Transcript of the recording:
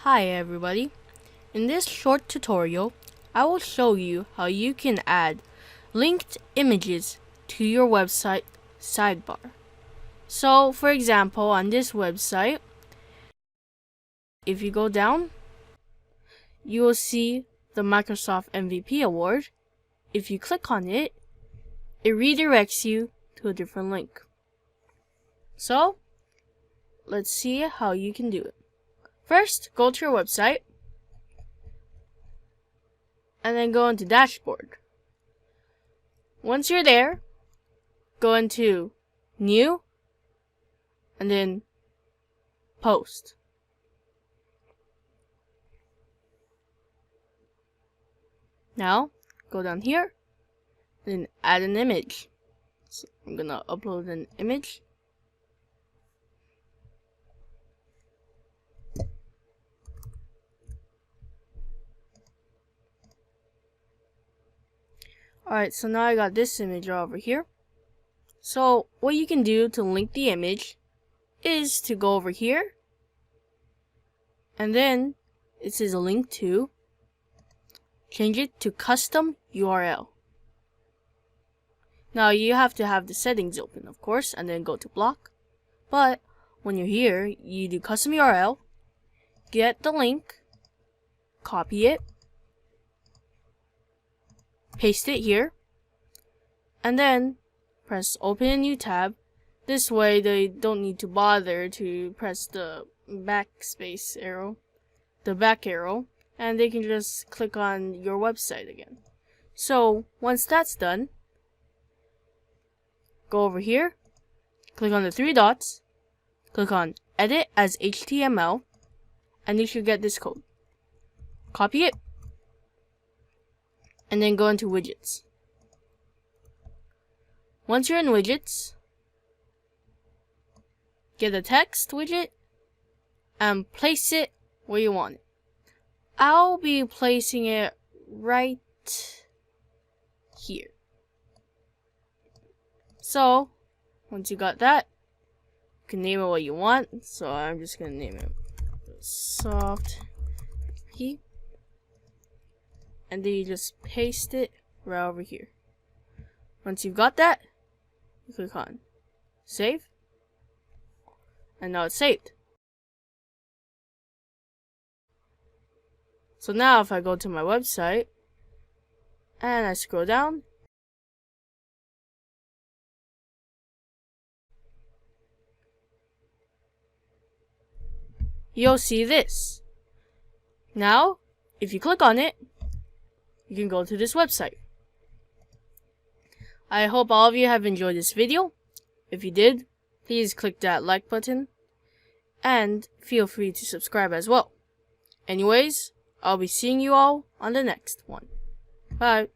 Hi everybody, in this short tutorial I will show you how you can add linked images to your website sidebar. So for example, on this website, if you go down, you will see the Microsoft MVP award. If you click on it, it redirects you to a different link. So let's see how you can do it. First, go to your website and then go into dashboard. Once you're there, go into new and then post. Now go down here, then add an image. So I'm gonna upload an image. Alright, so now I got this image over here. So what you can do to link the image is to go over here, and then it says a link to, change it to custom URL. Now you have to have the settings open, of course, and then go to block. But when you're here, you do custom URL, get the link, copy it, paste it here, and then press open a new tab. This way they don't need to bother to press the backspace arrow, the back arrow, and they can just click on your website again. So once that's done, go over here, click on the three dots, click on edit as HTML, and you should get this code. Copy it, and then go into widgets. Once you're in widgets, get a text widget and place it where you want it. I'll be placing it right here. So once you got that, you can name it what you want. So I'm just gonna name it soft P, and then you just paste it right over here. Once you've got that, you click on save, and now it's saved. So now if I go to my website and I scroll down, you'll see this. Now if you click on it, you can go to this website. I hope all of you have enjoyed this video. If you did, please click that like button and feel free to subscribe as well. Anyways, I'll be seeing you all on the next one. Bye.